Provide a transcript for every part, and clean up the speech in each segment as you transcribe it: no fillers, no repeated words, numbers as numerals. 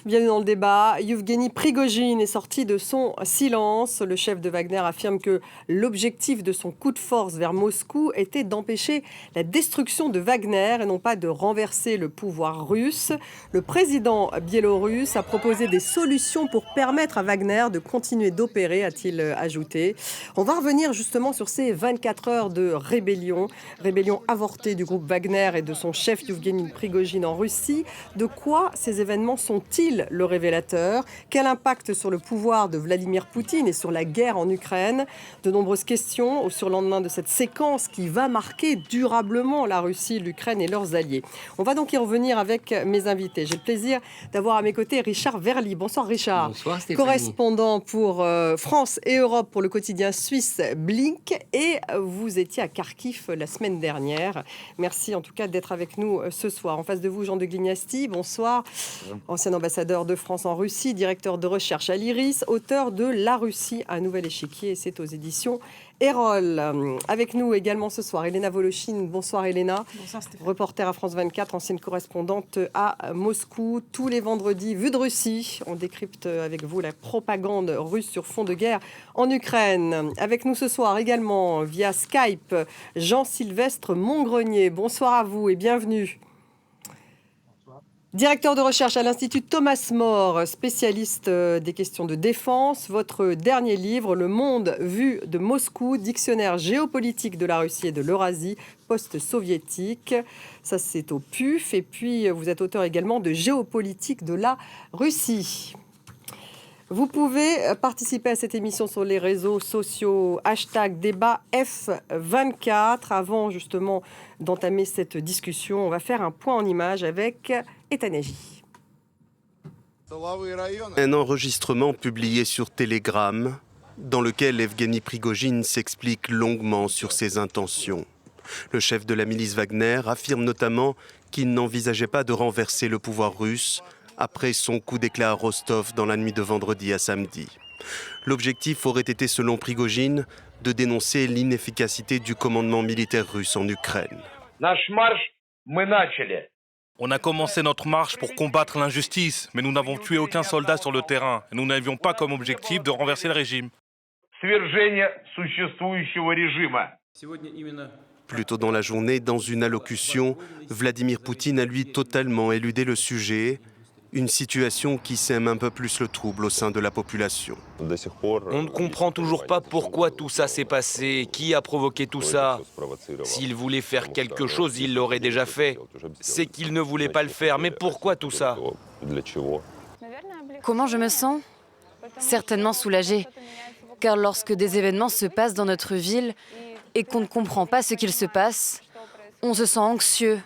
Bienvenue dans le débat. Yevgeny Prigojine est sorti de son silence. Le chef de Wagner affirme que l'objectif de son coup de force vers Moscou était d'empêcher la destruction de Wagner et non pas de renverser le pouvoir russe. Le président biélorusse a proposé des solutions pour permettre à Wagner de continuer d'opérer, a-t-il ajouté. On va revenir justement sur ces 24 heures de rébellion avortée du groupe Wagner et de son chef Yevgeny Prigojine en Russie. De quoi ces événements sont-ils le révélateur? Quel impact sur le pouvoir de Vladimir Poutine et sur la guerre en Ukraine? De nombreuses questions au surlendemain de cette séquence qui va marquer durablement la Russie, l'Ukraine et leurs alliés. On va donc y revenir avec mes invités. J'ai le plaisir d'avoir à mes côtés Richard Verly. Bonsoir Richard. Bonsoir Stéphanie. Correspondant pour France et Europe pour le quotidien suisse Blink. Et vous étiez à Kharkiv la semaine dernière. Merci en tout cas d'être avec nous ce soir. En face de vous, Jean de Glignasti. Bonsoir. Ancien ambassadeur de France en Russie, directeur de recherche à l'IRIS, auteur de La Russie, un nouvel échiquier, c'est aux éditions Erol. Avec nous également ce soir, Elena Volochine. Bonsoir Elena. Bonsoir Stéphane. Reporter à France 24, ancienne correspondante à Moscou. Tous les vendredis, Vue de Russie, on décrypte avec vous la propagande russe sur fond de guerre en Ukraine. Avec nous ce soir également, via Skype, Jean-Sylvestre Montgrenier. Bonsoir à vous et bienvenue. Directeur de recherche à l'Institut Thomas More, spécialiste des questions de défense. Votre dernier livre, Le monde vu de Moscou, dictionnaire géopolitique de la Russie et de l'Eurasie post-soviétique. Ça, c'est au PUF. Et puis, vous êtes auteur également de Géopolitique de la Russie. Vous pouvez participer à cette émission sur les réseaux sociaux, #débat F24. Avant justement d'entamer cette discussion, on va faire un point en images avec Etanaji. Un enregistrement publié sur Telegram dans lequel Evgeny Prigojine s'explique longuement sur ses intentions. Le chef de la milice Wagner affirme notamment qu'il n'envisageait pas de renverser le pouvoir russe après son coup d'éclat à Rostov dans la nuit de vendredi à samedi. L'objectif aurait été, selon Prigojine, de dénoncer l'inefficacité du commandement militaire russe en Ukraine. On a commencé notre marche pour combattre l'injustice, mais nous n'avons tué aucun soldat sur le terrain. Et nous n'avions pas comme objectif de renverser le régime. Plus tôt dans la journée, dans une allocution, Vladimir Poutine a lui totalement éludé le sujet. Une situation qui sème un peu plus le trouble au sein de la population. On ne comprend toujours pas pourquoi tout ça s'est passé, qui a provoqué tout ça. S'il voulait faire quelque chose, il l'aurait déjà fait. C'est qu'il ne voulait pas le faire, mais pourquoi tout ça? Comment je me sens? Certainement soulagée. Car lorsque des événements se passent dans notre ville et qu'on ne comprend pas ce qu'il se passe, on se sent anxieux.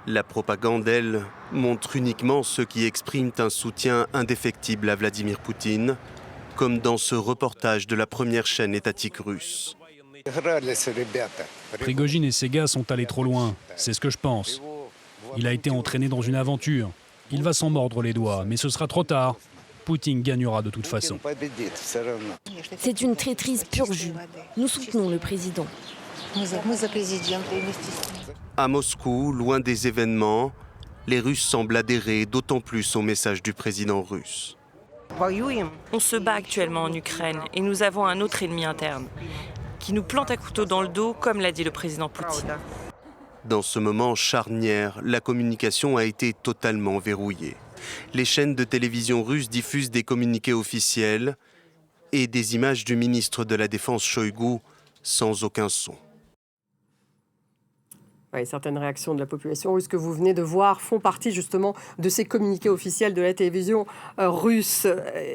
La propagande, elle, montre uniquement ceux qui expriment un soutien indéfectible à Vladimir Poutine, comme dans ce reportage de la première chaîne étatique russe. Prigojine et ses gars sont allés trop loin, c'est ce que je pense. Il a été entraîné dans une aventure. Il va s'en mordre les doigts, mais ce sera trop tard. Poutine gagnera de toute façon. C'est une traîtrise pure jus. Nous soutenons le président. À Moscou, loin des événements, les Russes semblent adhérer d'autant plus au message du président russe. On se bat actuellement en Ukraine et nous avons un autre ennemi interne qui nous plante à couteau dans le dos, comme l'a dit le président Poutine. Dans ce moment charnière, la communication a été totalement verrouillée. Les chaînes de télévision russes diffusent des communiqués officiels et des images du ministre de la Défense Shoigu sans aucun son. Oui, certaines réactions de la population russe que vous venez de voir font partie justement de ces communiqués officiels de la télévision russe.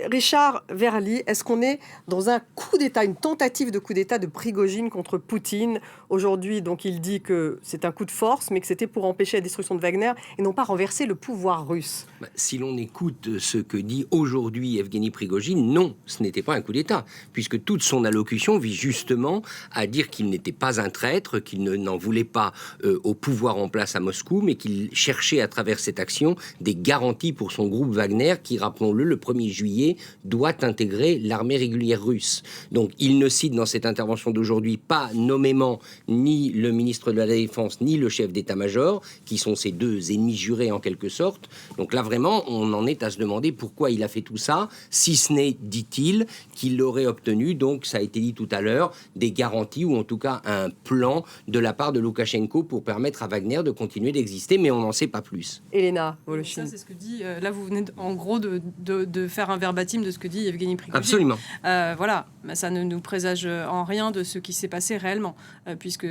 Richard Verly, est-ce qu'on est dans un coup d'État, une tentative de coup d'État de Prigojine contre Poutine? Aujourd'hui, donc, il dit que c'est un coup de force, mais que c'était pour empêcher la destruction de Wagner et non pas renverser le pouvoir russe. Si l'on écoute ce que dit aujourd'hui Evgeny Prigojine, non, ce n'était pas un coup d'État, puisque toute son allocution vise justement à dire qu'il n'était pas un traître, qu'il n'en voulait pas au pouvoir en place à Moscou, mais qu'il cherchait à travers cette action des garanties pour son groupe Wagner, qui, rappelons-le, le 1er juillet, doit intégrer l'armée régulière russe. Donc il ne cite dans cette intervention d'aujourd'hui pas nommément ni le ministre de la Défense, ni le chef d'état-major, qui sont ses deux ennemis jurés en quelque sorte. Donc là, vraiment, on en est à se demander pourquoi il a fait tout ça, si ce n'est, dit-il, qu'il aurait obtenu, donc ça a été dit tout à l'heure, des garanties ou en tout cas un plan de la part de Loukachenko pour permettre à Wagner de continuer d'exister, mais on n'en sait pas plus. Elena Voloshin. Ça, c'est ce que dit. Là, vous venez en gros de faire un verbatim de ce que dit Yevgeny Prigogine. Absolument. Voilà, mais ça ne nous présage en rien de ce qui s'est passé réellement, puisque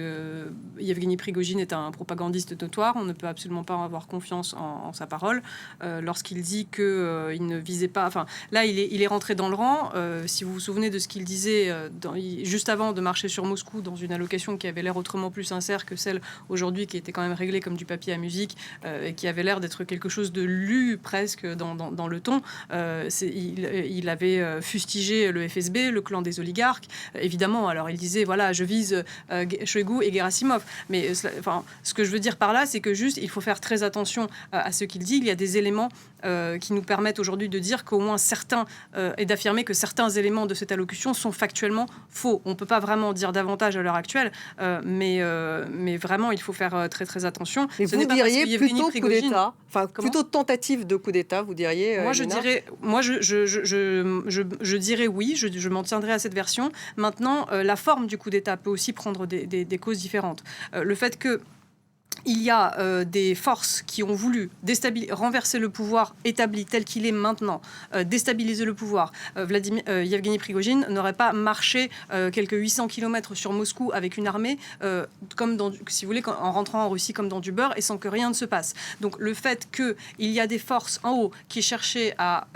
Yevgeny Prigogine est un propagandiste notoire. On ne peut absolument pas avoir confiance en sa parole lorsqu'il dit qu'il ne visait pas. Enfin, là, il est rentré dans le rang. Si vous vous souvenez de ce qu'il disait juste avant de marcher sur Moscou dans une allocation qui avait l'air autrement plus sincère que celle aujourd'hui, qui était quand même réglée comme du papier à musique et qui avait l'air d'être quelque chose de lu presque dans le ton. Il avait fustigé le FSB, le clan des oligarques, évidemment. Alors il disait, voilà, je vise Shoigu et Gerasimov. Mais enfin, ce que je veux dire par là, c'est que juste, il faut faire très attention à ce qu'il dit. Il y a des éléments qui nous permettent aujourd'hui de dire qu'au moins certains, et d'affirmer que certains éléments de cette allocution sont factuellement faux. On ne peut pas vraiment dire davantage à l'heure actuelle, mais vraiment, il faut faire très très attention. Et vous diriez plutôt coup d'État, enfin plutôt tentative de coup d'État, vous diriez. Moi, je dirais oui, je m'en tiendrai à cette version. Maintenant, la forme du coup d'État peut aussi prendre des causes différentes. Le fait que il y a des forces qui ont voulu renverser le pouvoir établi tel qu'il est maintenant, déstabiliser le pouvoir. Yevgeny Prigogine n'aurait pas marché quelques 800 km sur Moscou avec une armée, comme si vous voulez, en rentrant en Russie comme dans du beurre et sans que rien ne se passe. Donc le fait qu'il y a des forces en haut qui cherchaient à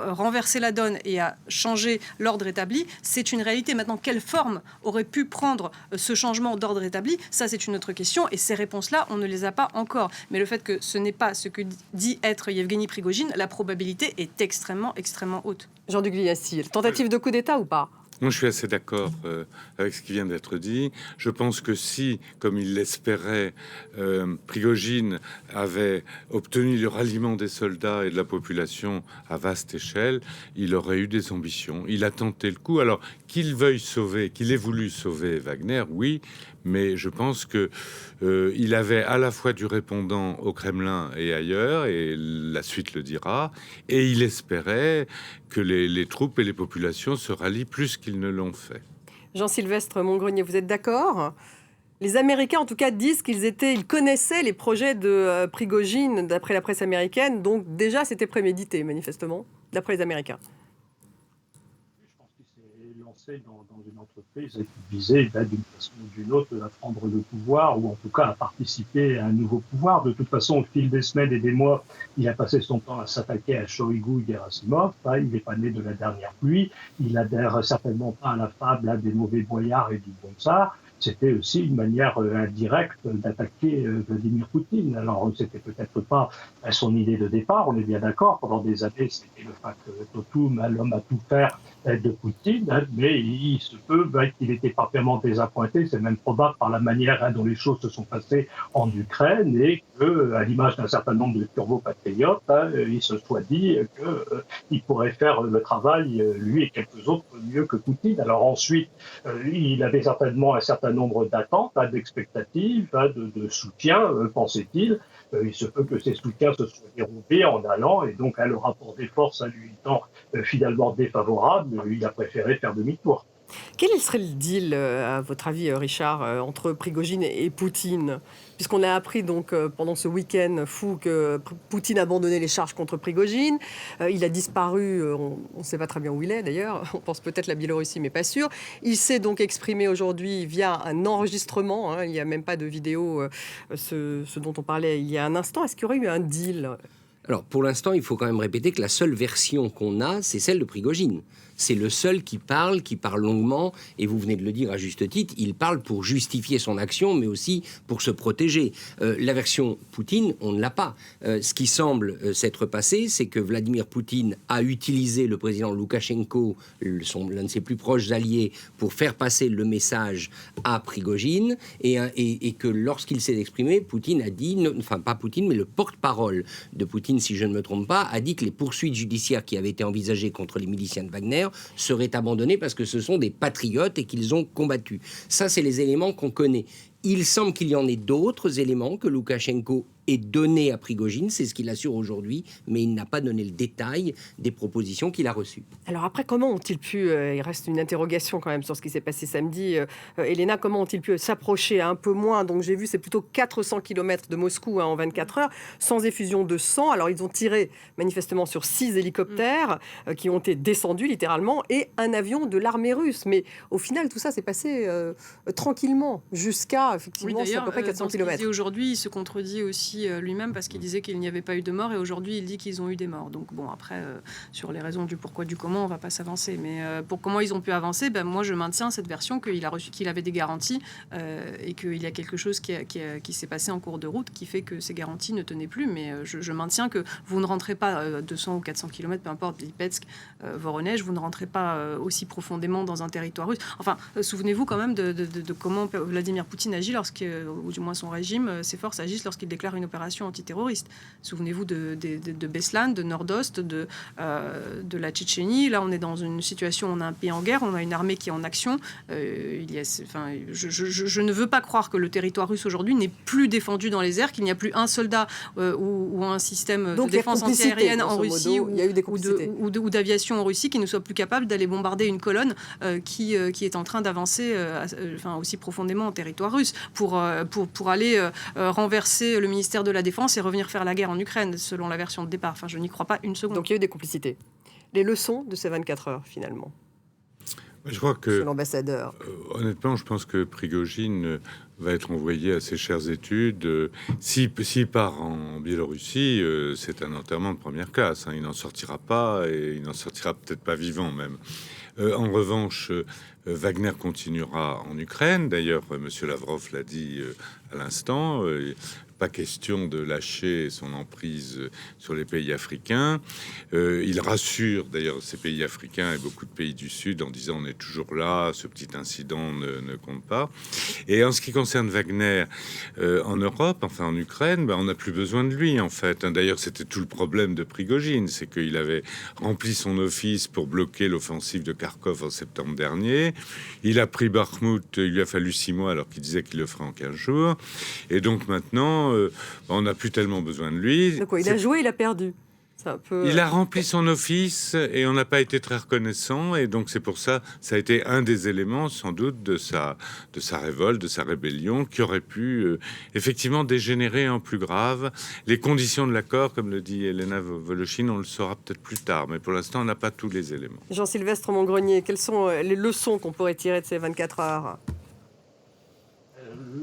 renverser la donne et à changer l'ordre établi, c'est une réalité. Maintenant, quelle forme aurait pu prendre ce changement d'ordre établi? Ça, c'est une autre question. Et ces réponses-là, on ne les a pas encore. Mais le fait que ce n'est pas ce que dit être Yevgeny Prigogine, la probabilité est extrêmement, extrêmement haute. Jean-Luc Liassi, tentative de coup d'État ou pas? Moi, je suis assez d'accord avec ce qui vient d'être dit. Je pense que si, comme il l'espérait, Prigogine avait obtenu le ralliement des soldats et de la population à vaste échelle, il aurait eu des ambitions. Il a tenté le coup. Alors, qu'il veuille sauver, qu'il ait voulu sauver Wagner, oui, mais je pense que il avait à la fois du répondant au Kremlin et ailleurs, et la suite le dira, et il espérait que les troupes et les populations se rallient plus qu'ils ne l'ont fait. Jean-Sylvestre Montgrenier, vous êtes d'accord ? Les Américains, en tout cas, disent ils connaissaient les projets de Prigogine, d'après la presse américaine, donc déjà c'était prémédité, manifestement, d'après les Américains. Je pense qu'il s'est lancé dans une entreprise qui visait d'une façon ou d'une autre à prendre le pouvoir, ou en tout cas à participer à un nouveau pouvoir. De toute façon, au fil des semaines et des mois, il a passé son temps à s'attaquer à Shoigu et Gerasimov. Il n'est pas né de la dernière pluie. Il n'adhère certainement pas à la fable des mauvais boyards et du bon tsar. C'était aussi une manière indirecte d'attaquer Vladimir Poutine. Alors, c'était peut-être pas son idée de départ, on est bien d'accord. Pendant des années, c'était le factotum, l'homme à tout faire de Poutine, mais il se peut qu'il était particulièrement désappointé, c'est même probable par la manière dont les choses se sont passées en Ukraine, et que, à l'image d'un certain nombre de turbo-patriotes, il se soit dit qu'il pourrait faire le travail, lui et quelques autres, mieux que Poutine. Alors ensuite, il avait certainement un certain nombre d'attentes, d'expectatives, de soutien, pensait-il. Il se peut que ces soutiens se soient dérobés en allant, et donc le rapport des forces à lui étant finalement défavorable, il a préféré faire demi-tour. Quel serait le deal, à votre avis, Richard, entre Prigogine et Poutine ? Puisqu'on a appris donc pendant ce week-end fou que Poutine a abandonné les charges contre Prigogine. Il a disparu, on ne sait pas très bien où il est d'ailleurs, on pense peut-être la Biélorussie mais pas sûr. Il s'est donc exprimé aujourd'hui via un enregistrement, il n'y a même pas de vidéo, ce dont on parlait il y a un instant. Est-ce qu'il y aurait eu un deal ? Alors, pour l'instant, il faut quand même répéter que la seule version qu'on a, c'est celle de Prigogine. c'est le seul qui parle longuement, et vous venez de le dire à juste titre, il parle pour justifier son action, mais aussi pour se protéger. La version Poutine, on ne l'a pas. Ce qui semble s'être passé, c'est que Vladimir Poutine a utilisé le président Loukachenko, l'un de ses plus proches alliés, pour faire passer le message à Prigojine, et que lorsqu'il s'est exprimé, Poutine a dit, enfin pas Poutine, mais le porte-parole de Poutine, si je ne me trompe pas, a dit que les poursuites judiciaires qui avaient été envisagées contre les miliciens de Wagner seraient abandonnées parce que ce sont des patriotes et qu'ils ont combattu. Ça, c'est les éléments qu'on connaît. Il semble qu'il y en ait d'autres éléments que Loukachenko ait donné à Prigojine, c'est ce qu'il assure aujourd'hui, mais il n'a pas donné le détail des propositions qu'il a reçues. Alors après, comment ont-ils pu, il reste une interrogation quand même sur ce qui s'est passé samedi, Elena, comment ont-ils pu s'approcher un peu moins, donc j'ai vu c'est plutôt 400 km de Moscou en 24 heures, sans effusion de sang. Alors ils ont tiré manifestement sur 6 hélicoptères qui ont été descendus littéralement, et un avion de l'armée russe. Mais au final, tout ça s'est passé tranquillement, jusqu'à effectivement c'est à peu près 400 km. Aujourd'hui, il se contredit aussi lui-même parce qu'il disait qu'il n'y avait pas eu de mort, et aujourd'hui il dit qu'ils ont eu des morts. Donc bon, après sur les raisons du pourquoi du comment, on va pas s'avancer, mais pour comment ils ont pu avancer, moi je maintiens cette version qu'il avait des garanties et qu'il y a quelque chose qui s'est passé en cours de route qui fait que ces garanties ne tenaient plus. Mais je maintiens que vous ne rentrez pas 200 ou 400 km, peu importe, Lipetsk, Voronezh, vous ne rentrez pas aussi profondément dans un territoire russe. Enfin, souvenez-vous quand même de comment Vladimir Poutine agit ou du moins son régime, ses forces agissent lorsqu'il déclare une opération antiterroriste. Souvenez-vous de Beslan, de Nordost, de la Tchétchénie. Là, on est dans une situation, on a un pays en guerre, on a une armée qui est en action. Je ne veux pas croire que le territoire russe aujourd'hui n'est plus défendu dans les airs, qu'il n'y a plus un soldat ou un système de défense antiaérienne en Russie ou d'aviation en Russie qui ne soit plus capable d'aller bombarder une colonne qui est en train d'avancer aussi profondément en territoire russe pour aller renverser le ministère de la Défense et revenir faire la guerre en Ukraine, selon la version de départ. Enfin, je n'y crois pas une seconde. Donc il y a eu des complicités. Les leçons de ces 24 heures, finalement, je crois que, selon l'ambassadeur. Honnêtement, je pense que Prigojine va être envoyé à ses chères études. S'il part en Biélorussie, c'est un enterrement de première classe. Il n'en sortira pas, et il n'en sortira peut-être pas vivant même. En revanche, Wagner continuera en Ukraine. D'ailleurs, M. Lavrov l'a dit à l'instant. Pas question de lâcher son emprise sur les pays africains. Il rassure d'ailleurs ces pays africains et beaucoup de pays du Sud en disant on est toujours là, ce petit incident ne compte pas. Et en ce qui concerne Wagner en Europe, enfin en Ukraine, on n'a plus besoin de lui en fait. D'ailleurs, c'était tout le problème de Prigojine, c'est qu'il avait rempli son office pour bloquer l'offensive de Kharkov en septembre dernier. Il a pris Bakhmout, il lui a fallu 6 mois alors qu'il disait qu'il le ferait en 15 jours. Et donc maintenant, on n'a plus tellement besoin de lui. Donc, il a joué, il a perdu. Il a rempli son office et on n'a pas été très reconnaissant, et donc c'est pour ça a été un des éléments sans doute de sa révolte, de sa rébellion, qui aurait pu effectivement dégénérer en plus grave. Les conditions de l'accord, comme le dit Elena Voloshin, on le saura peut-être plus tard, mais pour l'instant on n'a pas tous les éléments. Jean-Sylvestre Montgrenier, quelles sont les leçons qu'on pourrait tirer de ces 24 heures ?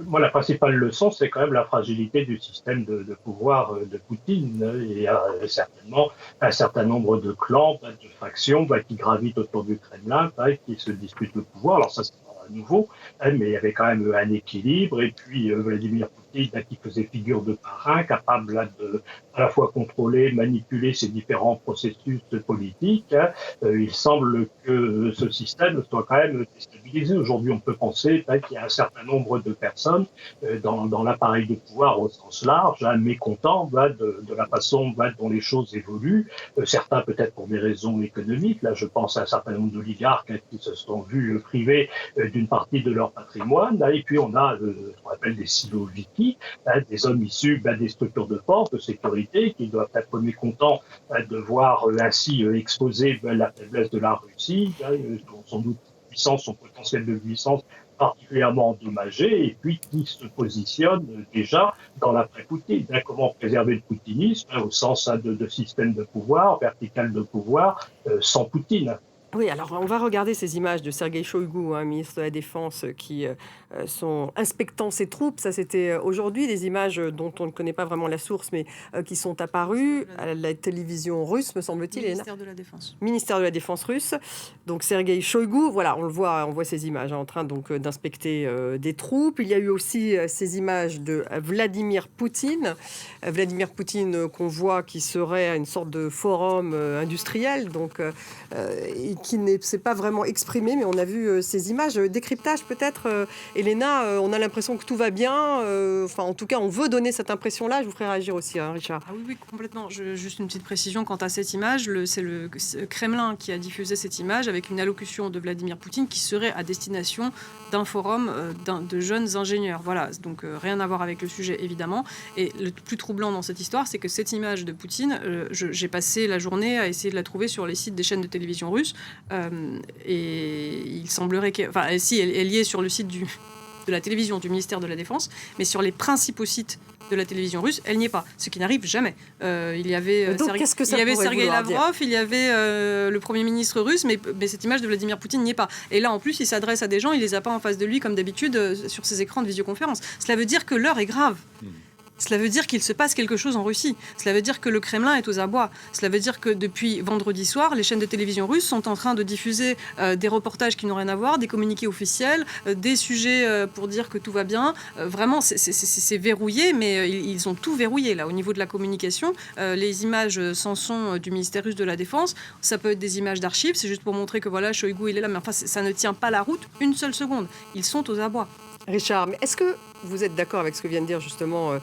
Moi, la principale leçon, c'est quand même la fragilité du système de pouvoir de Poutine. Il y a certainement un certain nombre de clans, de factions qui gravitent autour du Kremlin, qui se disputent le pouvoir. Alors ça, c'est pas nouveau, mais il y avait quand même un équilibre. Et puis Vladimir Poutine, qui faisait figure de parrain, capable de à la fois contrôler, manipuler ces différents processus politiques. Il semble que ce système soit quand même déstabilisé. Aujourd'hui, on peut penser qu'il y a un certain nombre de personnes dans l'appareil de pouvoir au sens large, mécontents de la façon dont les choses évoluent. Certains peut-être pour des raisons économiques. Là, je pense à un certain nombre d'oligarques qui se sont vus privés d'une partie de leur patrimoine. Et puis on a ce qu'on appelle des siloviki, des hommes issus des structures de force, de sécurité, qui doivent être mécontents de voir ainsi exposer la faiblesse de la Russie, sans doute son potentiel de puissance particulièrement endommagé, et puis qui se positionne déjà dans l'après-Poutine. Comment préserver le poutinisme au sens de système de pouvoir, vertical de pouvoir, sans Poutine. Oui, alors on va regarder ces images de Sergueï Shoïgu, ministre de la Défense, qui sont inspectant ses troupes. Ça, c'était aujourd'hui des images dont on ne connaît pas vraiment la source, mais qui sont apparues à la télévision russe, me semble-t-il. Ministère de la Défense. Ministère de la Défense russe. Donc Sergueï Shoïgu, voilà, on voit ces images en train donc d'inspecter des troupes. Il y a eu aussi ces images de Vladimir Poutine. Vladimir Poutine qu'on voit qui serait une sorte de forum industriel, donc qui ne s'est pas vraiment exprimé, mais on a vu ces images. Décryptage peut-être, Elena, on a l'impression que tout va bien. Enfin, en tout cas, on veut donner cette impression-là. Je vous ferai réagir aussi, Richard. Ah oui, complètement. Juste une petite précision quant à cette image. C'est le Kremlin qui a diffusé cette image avec une allocution de Vladimir Poutine qui serait à destination d'un forum de jeunes ingénieurs. Voilà, donc rien à voir avec le sujet, évidemment. Et le plus troublant dans cette histoire, c'est que cette image de Poutine, j'ai passé la journée à essayer de la trouver sur les sites des chaînes de télévision russes. Et il semblerait que... Enfin, si, elle y est sur le site de la télévision du ministère de la Défense, mais sur les principaux sites de la télévision russe, elle n'y est pas, ce qui n'arrive jamais. Il y avait Sergueï Lavrov, il y avait le Premier ministre russe, mais cette image de Vladimir Poutine n'y est pas. Et là, en plus, il s'adresse à des gens, il les a pas en face de lui, comme d'habitude, sur ses écrans de visioconférence. Cela veut dire que l'heure est grave. Cela veut dire qu'il se passe quelque chose en Russie. Cela veut dire que le Kremlin est aux abois. Cela veut dire que depuis vendredi soir, les chaînes de télévision russes sont en train de diffuser des reportages qui n'ont rien à voir, des communiqués officiels, des sujets pour dire que tout va bien. Vraiment, c'est verrouillé, mais ils ont tout verrouillé là au niveau de la communication. Les images sans son du ministère russe de la Défense, ça peut être des images d'archives. C'est juste pour montrer que voilà, Shoïgu il est là, mais enfin ça ne tient pas la route une seule seconde. Ils sont aux abois. Richard, mais est-ce que vous êtes d'accord avec ce que vient de dire justement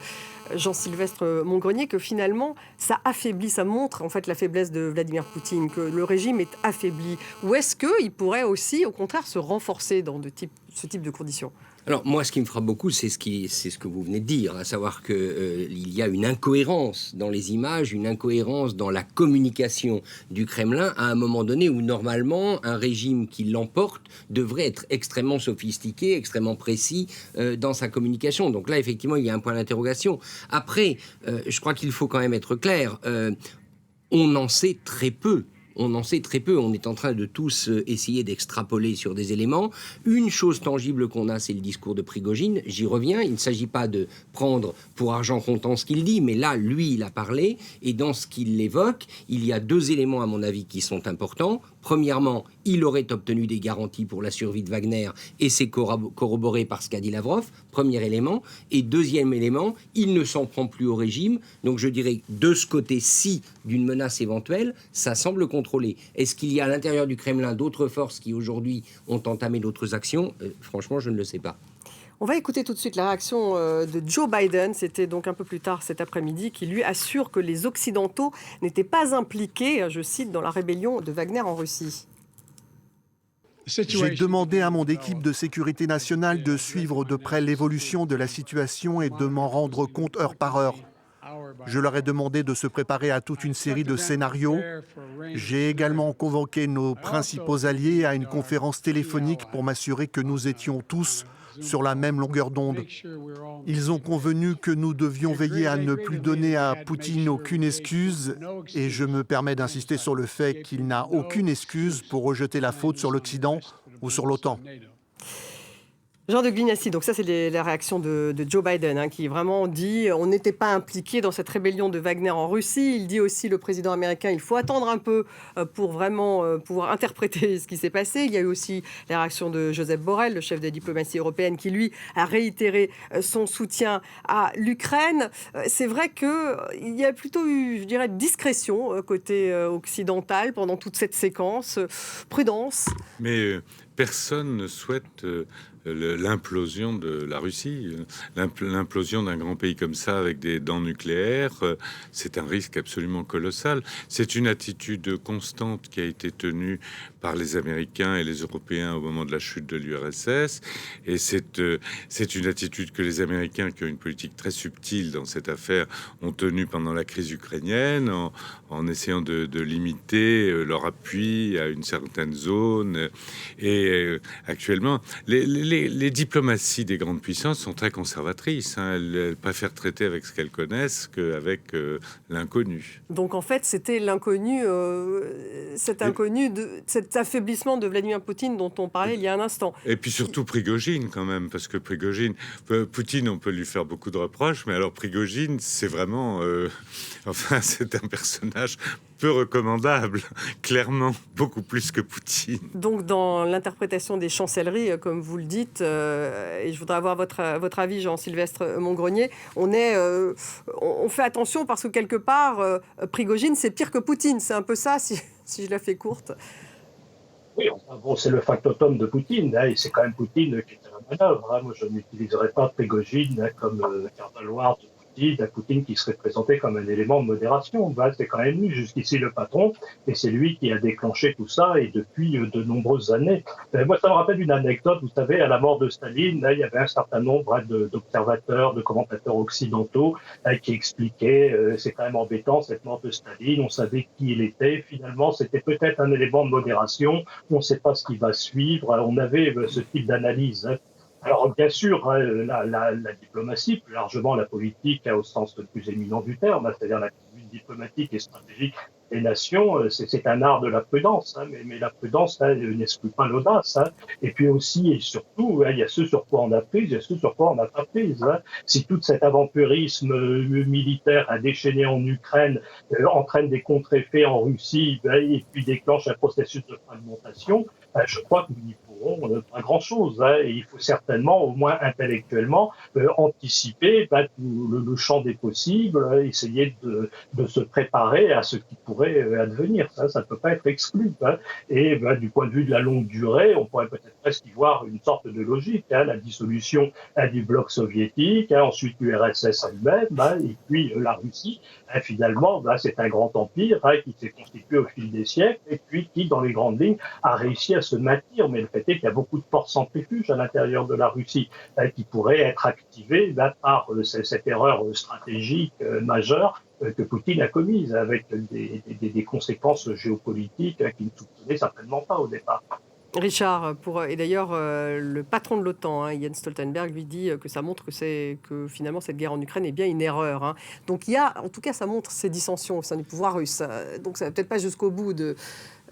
Jean-Sylvestre Montgrenier, que finalement ça affaiblit, ça montre en fait la faiblesse de Vladimir Poutine, que le régime est affaibli, ou est-ce qu'il pourrait aussi au contraire se renforcer dans ce type de conditions ? Alors moi, ce qui me frappe beaucoup, c'est ce que vous venez de dire, à savoir qu'il y a une incohérence dans les images, une incohérence dans la communication du Kremlin à un moment donné où normalement un régime qui l'emporte devrait être extrêmement sophistiqué, extrêmement précis dans sa communication. Donc là, effectivement, il y a un point d'interrogation. Après, je crois qu'il faut quand même être clair, on en sait très peu. On en sait très peu, on est en train de tous essayer d'extrapoler sur des éléments. Une chose tangible qu'on a, c'est le discours de Prigojine. J'y reviens, il ne s'agit pas de prendre pour argent comptant ce qu'il dit, mais là, lui, il a parlé, et dans ce qu'il évoque, il y a deux éléments, à mon avis, qui sont importants. Premièrement, il aurait obtenu des garanties pour la survie de Wagner, et c'est corroboré par ce qu'a dit Lavrov, premier élément. Et deuxième élément, il ne s'en prend plus au régime. Donc je dirais, de ce côté-ci d'une menace éventuelle, ça semble contrôlé. Est-ce qu'il y a à l'intérieur du Kremlin d'autres forces qui aujourd'hui ont entamé d'autres actions ? Franchement, je ne le sais pas. On va écouter tout de suite la réaction de Joe Biden, c'était donc un peu plus tard cet après-midi, qui lui assure que les Occidentaux n'étaient pas impliqués, je cite, dans la rébellion de Wagner en Russie. J'ai demandé à mon équipe de sécurité nationale de suivre de près l'évolution de la situation et de m'en rendre compte heure par heure. Je leur ai demandé de se préparer à toute une série de scénarios. J'ai également convoqué nos principaux alliés à une conférence téléphonique pour m'assurer que nous étions tous sur la même longueur d'onde. Ils ont convenu que nous devions veiller à ne plus donner à Poutine aucune excuse, et je me permets d'insister sur le fait qu'il n'a aucune excuse pour rejeter la faute sur l'Occident ou sur l'OTAN. Jean de Glignassi, donc ça c'est la réaction de Joe Biden, qui vraiment dit on n'était pas impliqué dans cette rébellion de Wagner en Russie. Il dit aussi, le président américain, il faut attendre un peu pour vraiment pouvoir interpréter ce qui s'est passé. Il y a eu aussi la réaction de Joseph Borrell, le chef de la diplomatie européenne, qui lui a réitéré son soutien à l'Ukraine. C'est vrai qu'il y a plutôt eu, je dirais, discrétion côté occidental pendant toute cette séquence, prudence. Mais personne ne souhaite l'implosion de la Russie, l'implosion d'un grand pays comme ça avec des dents nucléaires, c'est un risque absolument colossal. C'est une attitude constante qui a été tenue par les Américains et les Européens au moment de la chute de l'URSS, et c'est une attitude que les Américains, qui ont une politique très subtile dans cette affaire, ont tenue pendant la crise ukrainienne, en essayant de limiter leur appui à une certaine zone. Et actuellement, les les diplomaties des grandes puissances sont très conservatrices. Elles préfèrent traiter avec ce qu'elles connaissent qu'avec l'inconnu. Donc en fait, c'était l'inconnu, cet affaiblissement de Vladimir Poutine dont on parlait il y a un instant. Et puis surtout Prigojine quand même, parce que Prigojine, Poutine, on peut lui faire beaucoup de reproches, mais alors Prigojine, c'est vraiment, c'est un personnage peu recommandable, clairement, beaucoup plus que Poutine. Donc dans l'interprétation des chancelleries, comme vous le dites, et je voudrais avoir votre avis, Jean-Sylvestre Montgrenier, on fait attention parce que quelque part, Prigojine, c'est pire que Poutine. C'est un peu ça, si je la fais courte. Oui, bon, c'est le factotum de Poutine, et c'est quand même Poutine qui est à la manœuvre. Moi, je n'utiliserais pas Prigojine comme faire-valoir de Poutine qui serait présenté comme un élément de modération. C'est quand même lui, jusqu'ici, le patron, et c'est lui qui a déclenché tout ça, et depuis de nombreuses années. Moi, ça me rappelle une anecdote. Vous savez, à la mort de Staline, il y avait un certain nombre d'observateurs, de commentateurs occidentaux qui expliquaient c'est quand même embêtant, cette mort de Staline, on savait qui il était. Finalement, c'était peut-être un élément de modération, on ne sait pas ce qui va suivre. On avait ce type d'analyse. Alors, bien sûr, la diplomatie, plus largement la politique au sens le plus éminent du terme, c'est-à-dire la conduite diplomatique et stratégique des nations, c'est un art de la prudence, mais la prudence n'exclut pas l'audace. Et puis aussi et surtout, il y a ce sur quoi on a pris, il y a ce sur quoi on n'a pas pris. Si tout cet aventurisme militaire à déchaîner en Ukraine entraîne des contre-effets en Russie et puis déclenche un processus de fragmentation, je crois que nous n'y pourrons pas grand-chose. Et il faut certainement, au moins intellectuellement, anticiper le champ des possibles, essayer de se préparer à ce qui pourrait advenir. Ça ne peut pas être exclu. Et du point de vue de la longue durée, on pourrait peut-être presque y voir une sorte de logique. La dissolution du bloc soviétique, ensuite l'URSS elle-même, et puis la Russie. Finalement, c'est un grand empire qui s'est constitué au fil des siècles et puis qui, dans les grandes lignes, a réussi à se maintenir. Mais le fait est qu'il y a beaucoup de forces centrifuges à l'intérieur de la Russie qui pourraient être activées par cette erreur stratégique majeure que Poutine a commise, avec des conséquences géopolitiques qu'il ne soupçonnait certainement pas au départ. Richard, et d'ailleurs, le patron de l'OTAN, Jens Stoltenberg, lui dit que ça montre que finalement cette guerre en Ukraine est bien une erreur. Donc en tout cas, ça montre ces dissensions au sein du pouvoir russe. Donc ça ne va peut-être pas jusqu'au bout de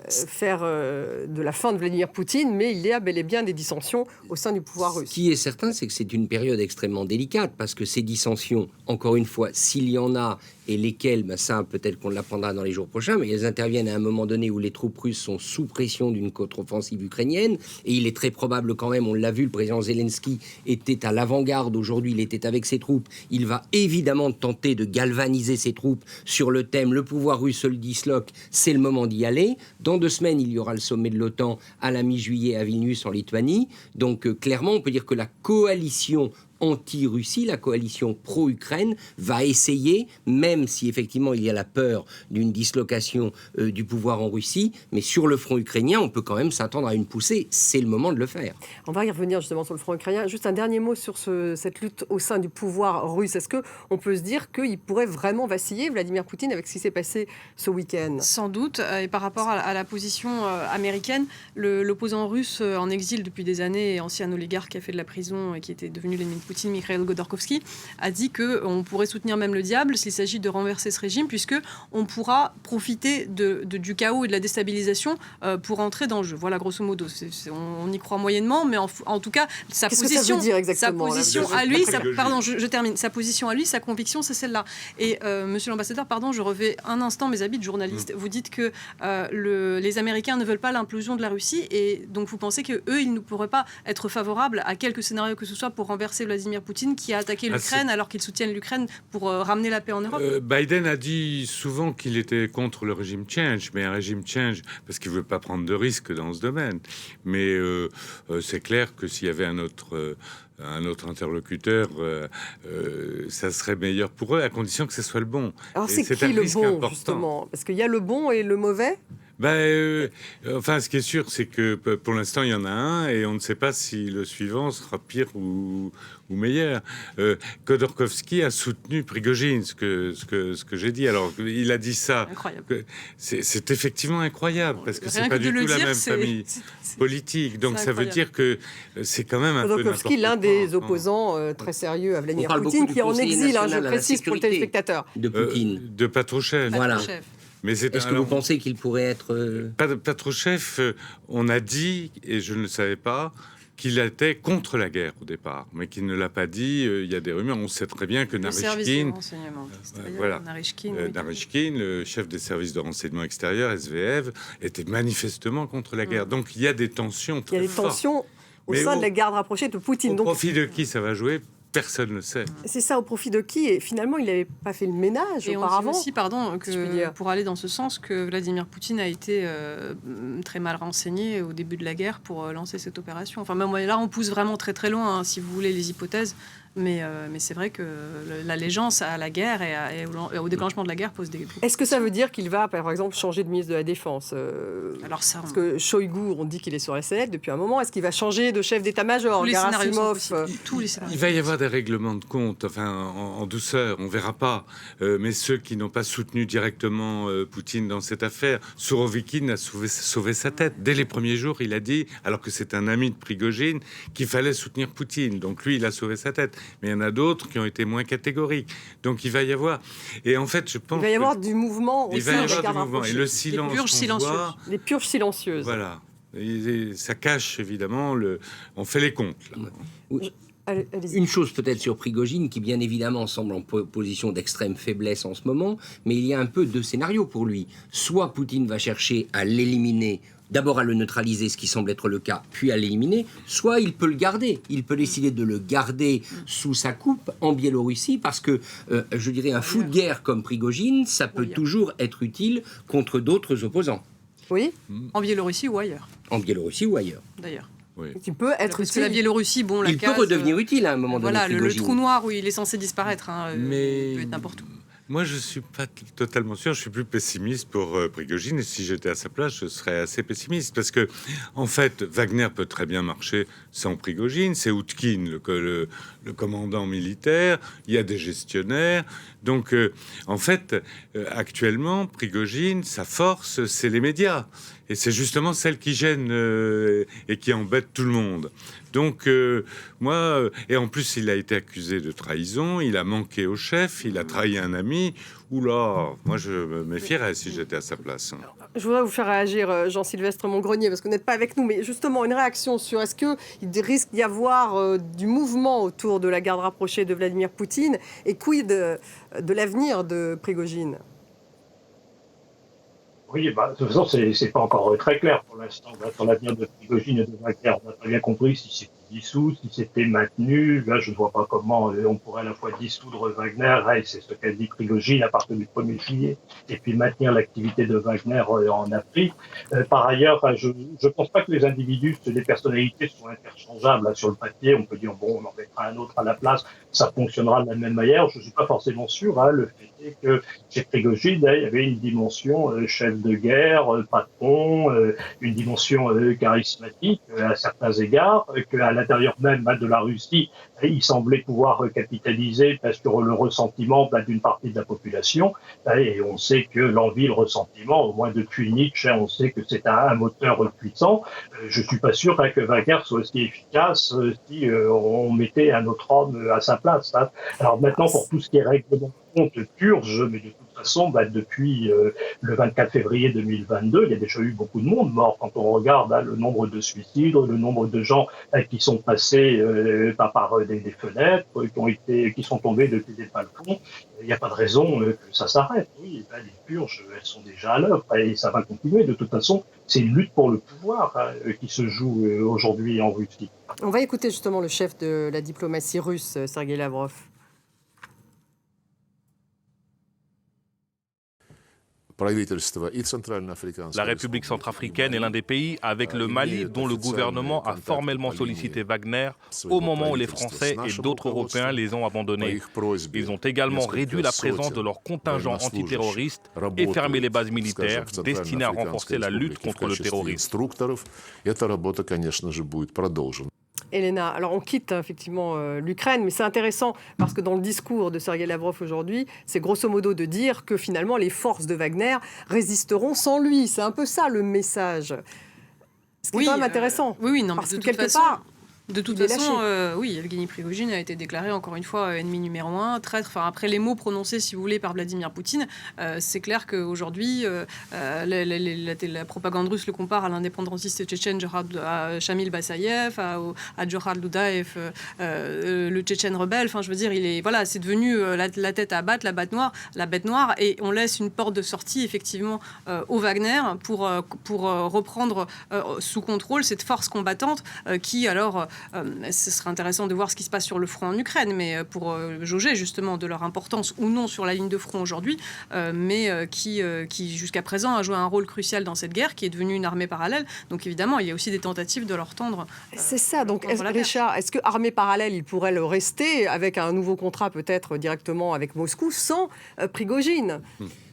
faire de la fin de Vladimir Poutine, mais il y a bel et bien des dissensions au sein du pouvoir russe. Ce qui est certain, c'est que c'est une période extrêmement délicate, parce que ces dissensions, encore une fois, s'il y en a, et lesquelles, ça peut-être qu'on l'apprendra dans les jours prochains, mais elles interviennent à un moment donné où les troupes russes sont sous pression d'une contre-offensive ukrainienne, et il est très probable quand même, on l'a vu, le président Zelensky était à l'avant-garde aujourd'hui, il était avec ses troupes, il va évidemment tenter de galvaniser ses troupes sur le thème, le pouvoir russe se le disloque, c'est le moment d'y aller. Dans 2 semaines, il y aura le sommet de l'OTAN à la mi-juillet à Vilnius en Lituanie, donc clairement on peut dire que la coalition anti-Russie, la coalition pro-Ukraine, va essayer, même si effectivement il y a la peur d'une dislocation du pouvoir en Russie, mais sur le front ukrainien, on peut quand même s'attendre à une poussée. C'est le moment de le faire. On va y revenir justement sur le front ukrainien. Juste un dernier mot sur cette lutte au sein du pouvoir russe. Est-ce qu'on peut se dire qu'il pourrait vraiment vaciller, Vladimir Poutine, avec ce qui s'est passé ce week-end ? Sans doute. Et par rapport à la position américaine, l'opposant russe en exil depuis des années, ancien oligarque qui a fait de la prison et qui était devenu l'ennemi de Poutine, Mikhail Godorkovsky, a dit qu'on pourrait soutenir même le diable s'il s'agit de renverser ce régime, puisqu'on pourra profiter du chaos et de la déstabilisation pour entrer dans le jeu. Voilà, grosso modo. On y croit moyennement, mais en tout cas, sa position à lui, je termine. Sa position à lui, sa conviction, c'est celle-là. Et monsieur l'ambassadeur, je revais un instant mes habits de journaliste. Vous dites que les Américains ne veulent pas l'implosion de la Russie, et donc vous pensez qu'eux, ils ne pourraient pas être favorables à quelque scénario que ce soit pour renverser Vladimir Poutine qui a attaqué l'Ukraine alors qu'ils soutiennent l'Ukraine pour ramener la paix en Europe. Biden a dit souvent qu'il était contre le régime change, mais un régime change parce qu'il ne veut pas prendre de risques dans ce domaine. Mais c'est clair que s'il y avait un autre interlocuteur, ça serait meilleur pour eux, à condition que ce soit le bon. Alors c'est qui le bon, justement ? Parce qu'il y a le bon et le mauvais ? Enfin, ce qui est sûr, c'est que pour l'instant, il y en a un, et on ne sait pas si le suivant sera pire ou meilleur. Khodorkovsky a soutenu Prigojine, ce que j'ai dit. Alors, il a dit ça. C'est effectivement incroyable, parce que c'est pas du tout la même famille politique. Donc, ça veut dire que c'est quand même un peu n'importe quoi. Khodorkovsky, l'un des opposants très sérieux à Vladimir Poutine, qui est en exil, je précise pour le téléspectateur. De Poutine. De Patrushev. Voilà. Mais est-ce que vous pensez qu'il pourrait être... Patrushev, on a dit, et je ne le savais pas, qu'il était contre la guerre au départ, mais qu'il ne l'a pas dit. Il y a des rumeurs. On sait très bien que Naryshkin, Naryshkin, le chef des services de renseignement extérieur, SVF, était manifestement contre la guerre. Donc il y a des tensions très fortes. Il y a des tensions au sein de la garde rapprochée de Poutine. Au profit de qui ça va jouer ? Personne ne le sait. C'est ça, au profit de qui ? Et finalement, il n'avait pas fait le ménage auparavant. On dit aussi, que pour aller dans ce sens, que Vladimir Poutine a été très mal renseigné au début de la guerre pour lancer cette opération. Enfin, même là, on pousse vraiment très très loin, si vous voulez, les hypothèses. Mais c'est vrai que l'allégeance à la guerre et au déclenchement de la guerre pose des... Est-ce que ça veut dire qu'il va, par exemple, changer de ministre de la Défense Alors ça, parce que Shoigu, on dit qu'il est sur la sellette depuis un moment. Est-ce qu'il va changer de chef d'état-major? Tous les scénarios sont possibles. Il va y avoir des règlements de compte, enfin en douceur, on verra pas. Mais ceux qui n'ont pas soutenu directement Poutine dans cette affaire, Sourovikine a sauvé sa tête. Dès les premiers jours, il a dit, alors que c'est un ami de Prigojine, qu'il fallait soutenir Poutine. Donc lui, il a sauvé sa tête. Mais il y en a d'autres qui ont été moins catégoriques. Donc il va y avoir... Et en fait, je pense... Il va y avoir du mouvement aussi. Il va y avoir du mouvement. Et le silence... Les purges silencieuses. Les purges silencieuses. Voilà. Et ça cache, évidemment, on fait les comptes, là. Oui. Une chose peut-être sur Prigojine, qui bien évidemment semble en position d'extrême faiblesse en ce moment, mais il y a un peu deux scénarios pour lui. Soit Poutine va chercher à l'éliminer, d'abord à le neutraliser, ce qui semble être le cas, puis à l'éliminer, soit il peut le garder. Il peut décider de le garder sous sa coupe en Biélorussie, parce que, je dirais, un fou de guerre comme Prigojine, ça peut toujours être utile contre d'autres opposants. Oui, en Biélorussie ou ailleurs. En Biélorussie ou ailleurs. D'ailleurs. Oui. Qui peut être utile. La Biélorussie, bon, il peut redevenir utile à un moment donné. Voilà, le trou noir où il est censé disparaître, mais il peut être n'importe où. Moi, je suis pas totalement sûr. Je suis plus pessimiste pour Prigojine. Et si j'étais à sa place, je serais assez pessimiste. Parce que, en fait, Wagner peut très bien marcher sans Prigojine. C'est Outkin, le commandant militaire. Il y a des gestionnaires. Donc, en fait, actuellement, Prigojine, sa force, c'est les médias. Et c'est justement celle qui gêne et qui embête tout le monde. Donc, moi... et en plus, il a été accusé de trahison. Il a manqué au chef. Il a trahi un ami. Oula, moi, je me méfierais si j'étais à sa place. Je voudrais vous faire réagir, Jean-Sylvestre Montgrenier, parce que vous n'êtes pas avec nous. Mais justement, une réaction sur est-ce qu'il risque d'y avoir du mouvement autour de la garde rapprochée de Vladimir Poutine? Et quid de l'avenir de Prigojine? Oui, de toute façon, c'est pas encore très clair pour l'instant. Sur l'avenir de Prigojine et de Wagner, on n'a pas bien compris si c'était dissous, si c'était maintenu. Là, je ne vois pas comment on pourrait à la fois dissoudre Wagner, et c'est ce qu'a dit Prigojine à partir du 1er juillet, et puis maintenir l'activité de Wagner en Afrique. Par ailleurs, je ne pense pas que les individus, les personnalités sont interchangeables. Là, sur le papier, on peut dire, bon, on en mettra un autre à la place, ça fonctionnera de la même manière. Je ne suis pas forcément sûr. Le fait est que chez Prigojine, il y avait une dimension chef de guerre, patron, une dimension charismatique à certains égards, qu'à l'intérieur même de la Russie, il semblait pouvoir capitaliser sur le ressentiment d'une partie de la population. Et on sait que l'envie, le ressentiment, au moins depuis Nietzsche, on sait que c'est un moteur puissant. Je suis pas sûr que Wagner soit aussi efficace si on mettait un autre homme à sa place. Alors maintenant, pour tout ce qui est règlement de compte purge, mais de toute façon, depuis le 24 février 2022, il y a déjà eu beaucoup de monde mort. Quand on regarde le nombre de suicides, le nombre de gens qui sont passés par des fenêtres, qui sont tombés depuis des balcons, il n'y a pas de raison que ça s'arrête. Oui, les purges, elles sont déjà à l'œuvre et ça va continuer. De toute façon, c'est une lutte pour le pouvoir qui se joue aujourd'hui en Russie. On va écouter justement le chef de la diplomatie russe, Sergei Lavrov. La République centrafricaine est l'un des pays, avec le Mali, dont le gouvernement a formellement sollicité Wagner au moment où les Français et d'autres Européens les ont abandonnés. Ils ont également réduit la présence de leurs contingents antiterroristes et fermé les bases militaires destinées à renforcer la lutte contre le terrorisme. Elena, alors on quitte effectivement l'Ukraine, mais c'est intéressant parce que dans le discours de Sergueï Lavrov aujourd'hui, c'est grosso modo de dire que finalement les forces de Wagner résisteront sans lui. C'est un peu ça le message. Ce qui est quand même intéressant. Oui, non, parce mais que quelque part... De toute façon, oui, Evgeny Prigojine a été déclaré encore une fois ennemi numéro 1, traître. Enfin, après les mots prononcés, si vous voulez, par Vladimir Poutine, c'est clair qu'aujourd'hui, la propagande russe le compare à l'indépendantiste tchétchène Shamil Bassayev, à Djokhar Dudaev, le tchétchène rebelle. Enfin, je veux dire, c'est devenu la tête à abattre, la bête noire, et on laisse une porte de sortie effectivement au Wagner pour reprendre sous contrôle cette force combattante qui alors ce serait intéressant de voir ce qui se passe sur le front en Ukraine, mais pour jauger justement de leur importance ou non sur la ligne de front aujourd'hui, mais qui jusqu'à présent a joué un rôle crucial dans cette guerre, qui est devenue une armée parallèle. Donc évidemment, il y a aussi des tentatives de leur tendre. C'est ça. Donc, Richard, est-ce que armée parallèle, il pourrait le rester avec un nouveau contrat peut-être directement avec Moscou sans Prigojine?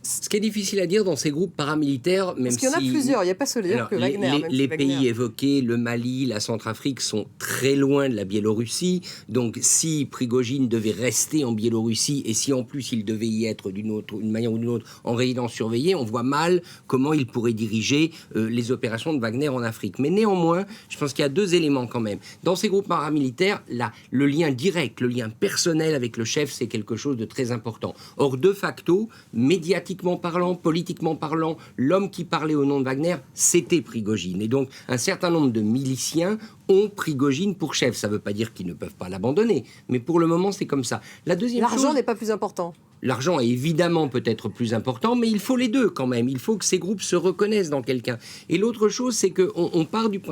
Ce qui est difficile à dire dans ces groupes paramilitaires, même si... Parce qu'il y en a plusieurs, il n'y a pas seulement que Wagner. Les pays évoqués, le Mali, la Centrafrique, sont très loin de la Biélorussie. Donc si Prigojine devait rester en Biélorussie, et si en plus il devait y être d'une manière ou d'une autre en résidence surveillée, on voit mal comment il pourrait diriger les opérations de Wagner en Afrique. Mais néanmoins, je pense qu'il y a deux éléments quand même. Dans ces groupes paramilitaires, le lien direct, le lien personnel avec le chef, c'est quelque chose de très important. Or, de facto, médiatiquement parlant, politiquement parlant, l'homme qui parlait au nom de Wagner, c'était Prigojine. Et donc, un certain nombre de miliciens ont Prigojine pour chef. Ça ne veut pas dire qu'ils ne peuvent pas l'abandonner, mais pour le moment, c'est comme ça. L'argent n'est pas plus important. L'argent est évidemment peut-être plus important, mais il faut les deux quand même. Il faut que ces groupes se reconnaissent dans quelqu'un. Et l'autre chose, c'est que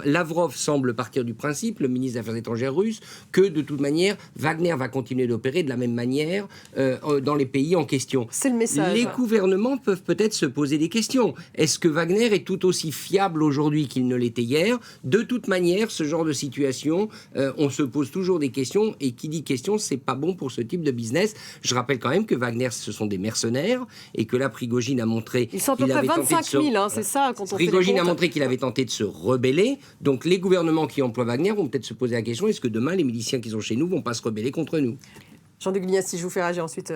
Lavrov semble partir du principe, le ministre des Affaires étrangères russe, que de toute manière, Wagner va continuer d'opérer de la même manière dans les pays en question. C'est le message. Les gouvernements peuvent peut-être se poser des questions. Est-ce que Wagner est tout aussi fiable aujourd'hui qu'il ne l'était hier? De toute manière, ce genre de situation, on se pose toujours des questions, et qui dit question, c'est pas bon pour ce type de business. Je rappelle quand même que Wagner, ce sont des mercenaires, et que là, Prigojine a montré qu'il avait tenté de se... 25 000, c'est ça, quand on Prigojine a montré qu'il avait tenté de se rebeller. Donc les gouvernements qui emploient Wagner vont peut-être se poser la question, est-ce que demain, les miliciens qui sont chez nous vont pas se rebeller contre nous? Jean de Glias, si je vous fais réagir ensuite...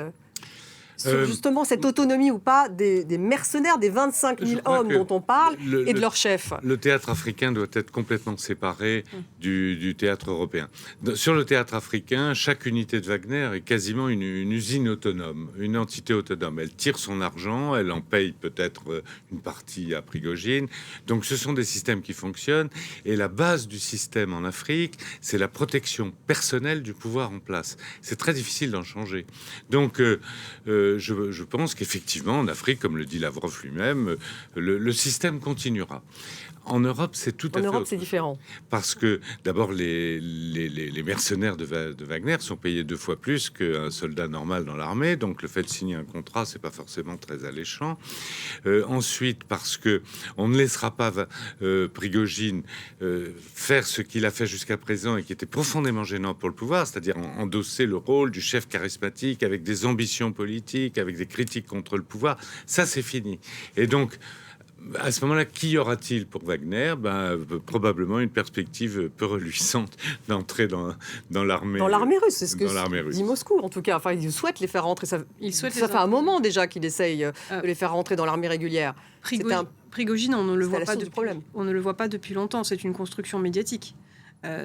sur justement cette autonomie ou pas des mercenaires, des 25 000 hommes dont on parle, et de leur chef. Le théâtre africain doit être complètement séparé du théâtre européen. Sur le théâtre africain, chaque unité de Wagner est quasiment une usine autonome, une entité autonome. Elle tire son argent, elle en paye peut-être une partie à Prigojine. Donc ce sont des systèmes qui fonctionnent. Et la base du système en Afrique, c'est la protection personnelle du pouvoir en place. C'est très difficile d'en changer. Donc... je pense qu'effectivement, en Afrique, comme le dit Lavrov lui-même, le système continuera. En Europe, c'est tout à fait... En Europe, c'est différent. Parce que, d'abord, les mercenaires de Wagner sont payés 2 fois plus qu'un soldat normal dans l'armée. Donc, le fait de signer un contrat, c'est pas forcément très alléchant. Ensuite, parce que on ne laissera pas Prigojine faire ce qu'il a fait jusqu'à présent et qui était profondément gênant pour le pouvoir, c'est-à-dire endosser le rôle du chef charismatique avec des ambitions politiques, avec des critiques contre le pouvoir. Ça, c'est fini. Et donc... à ce moment-là, qui y aura-t-il pour Wagner? Probablement une perspective peu reluisante d'entrer dans l'armée. Dans l'armée russe, c'est ce que dit Moscou, en tout cas. Enfin, il souhaite les faire rentrer. Ça fait un moment déjà qu'il essaye de les faire rentrer dans l'armée régulière. Prigojine, on ne le voit pas depuis longtemps. C'est une construction médiatique.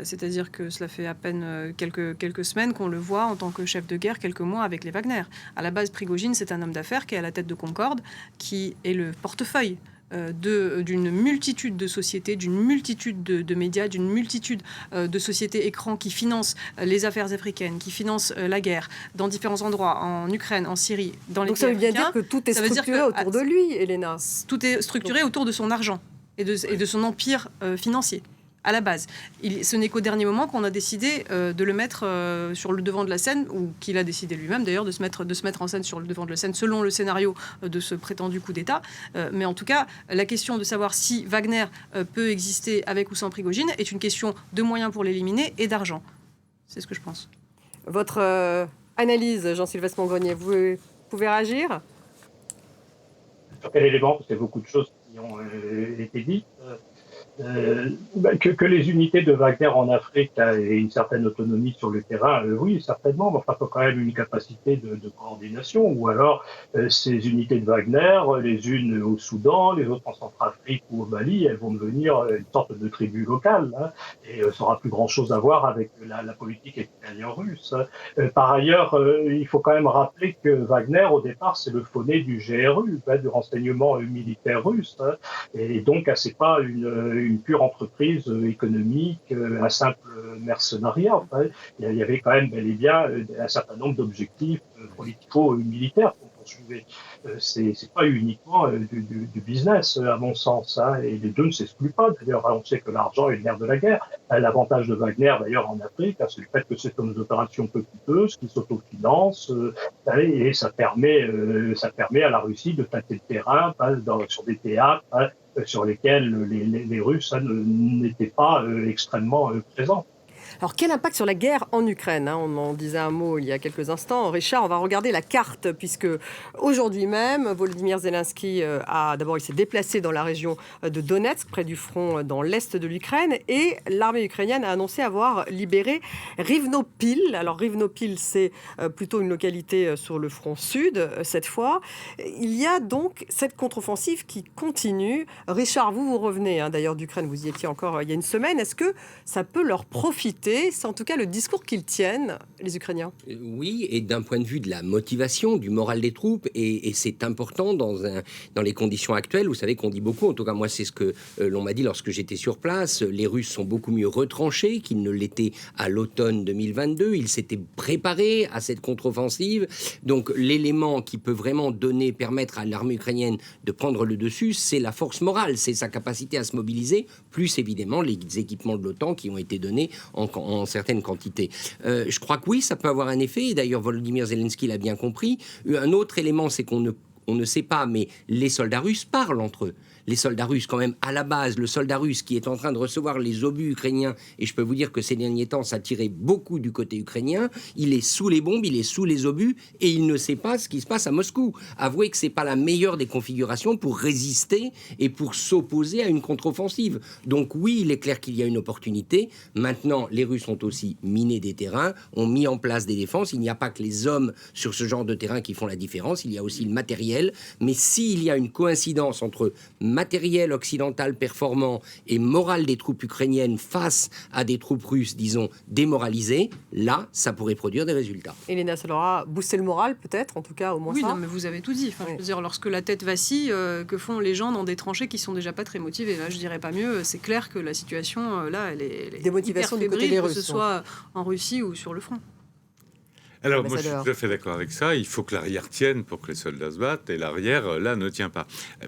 C'est-à-dire que cela fait à peine quelques semaines qu'on le voit en tant que chef de guerre, quelques mois avec les Wagner. À la base, Prigojine, c'est un homme d'affaires qui est à la tête de Concorde, qui est le portefeuille d'une multitude de sociétés, d'une multitude de médias, d'une multitude de sociétés écrans qui financent les affaires africaines, qui financent la guerre dans différents endroits, en Ukraine, en Syrie, dans les pays africains. Donc ça veut bien dire que tout est structuré autour de lui, Elena. Tout est structuré autour de son argent et de son empire financier. à la base. Ce n'est qu'au dernier moment qu'on a décidé de le mettre sur le devant de la scène, ou qu'il a décidé lui-même d'ailleurs de se mettre en scène sur le devant de la scène selon le scénario de ce prétendu coup d'État. Mais en tout cas, la question de savoir si Wagner peut exister avec ou sans Prigojine est une question de moyens pour l'éliminer et d'argent. C'est ce que je pense. Votre analyse, Jean-Sylvestre Montgrenier, vous pouvez réagir? Sur quel élément? Parce qu'il y a beaucoup de choses qui ont été dites. Que les unités de Wagner en Afrique aient une certaine autonomie sur le terrain, oui, certainement, mais enfin, il faut quand même une capacité de coordination, ou alors ces unités de Wagner, les unes au Soudan, les autres en Centrafrique ou au Mali, elles vont devenir une sorte de tribu locale, hein, et ça n'aura plus grand-chose à voir avec la politique italo-russe. Par ailleurs, il faut quand même rappeler que Wagner, au départ, c'est le fauné du GRU, du renseignement militaire russe, hein, et donc c'est pas une pure entreprise économique, un simple mercenariat. Enfin, il y avait quand même bel et bien un certain nombre d'objectifs politico-militaires qu'on poursuivait. C'est pas uniquement du business, à mon sens, hein, et les deux ne s'excluent pas. D'ailleurs, on sait que l'argent est le nerf de la guerre. L'avantage de Wagner, d'ailleurs, en Afrique, c'est le fait que c'est comme des opérations peu coûteuses, qui s'autofinancent, et ça permet à la Russie de tâter le terrain sur des théâtres sur lesquels les Russes n'étaient pas extrêmement présents. Alors, quel impact sur la guerre en Ukraine, hein? On en disait un mot il y a quelques instants. Richard, on va regarder la carte, puisque aujourd'hui même, Volodymyr Zelensky il s'est déplacé dans la région de Donetsk, près du front dans l'est de l'Ukraine, et l'armée ukrainienne a annoncé avoir libéré Rivnopil. Alors, Rivnopil, c'est plutôt une localité sur le front sud, cette fois. Il y a donc cette contre-offensive qui continue. Richard, vous revenez d'ailleurs d'Ukraine, vous y étiez encore il y a une semaine. Est-ce que ça peut leur profiter? C'est en tout cas le discours qu'ils tiennent, les Ukrainiens. Oui, et d'un point de vue de la motivation, du moral des troupes, et c'est important dans les conditions actuelles. Vous savez qu'on dit beaucoup, en tout cas moi c'est ce que l'on m'a dit lorsque j'étais sur place, les Russes sont beaucoup mieux retranchés qu'ils ne l'étaient à l'automne 2022. Ils s'étaient préparés à cette contre-offensive. Donc l'élément qui peut vraiment permettre à l'armée ukrainienne de prendre le dessus, c'est la force morale, c'est sa capacité à se mobiliser, plus évidemment les équipements de l'OTAN qui ont été donnés en certaines quantités. Je crois que oui, ça peut avoir un effet, et d'ailleurs Volodymyr Zelensky l'a bien compris. Un autre élément, c'est qu'on ne sait pas, mais les soldats russes parlent entre eux. Les soldats russes, quand même, à la base, le soldat russe qui est en train de recevoir les obus ukrainiens, et je peux vous dire que ces derniers temps, ça tirait beaucoup du côté ukrainien, il est sous les bombes, il est sous les obus, et il ne sait pas ce qui se passe à Moscou. Avouez que c'est pas la meilleure des configurations pour résister et pour s'opposer à une contre-offensive. Donc oui, il est clair qu'il y a une opportunité. Maintenant, les Russes ont aussi miné des terrains, ont mis en place des défenses. Il n'y a pas que les hommes sur ce genre de terrain qui font la différence, il y a aussi le matériel. Mais s'il y a une coïncidence entre matériel occidental performant et morale des troupes ukrainiennes face à des troupes russes, disons, démoralisées, là, ça pourrait produire des résultats. Elena, ça leur a boosté le moral, peut-être, en tout cas, au moins oui, ça. Oui, mais vous avez tout dit. Enfin, je veux dire, lorsque la tête vacille, que font les gens dans des tranchées qui sont déjà pas très motivés? Là, je dirais pas mieux. C'est clair que la situation, là, elle est des motivations du côté des Russes, que ce soit en Russie ou sur le front. Alors, moi, je suis tout à fait d'accord avec ça. Il faut que l'arrière tienne pour que les soldats se battent, et l'arrière, là, ne tient pas.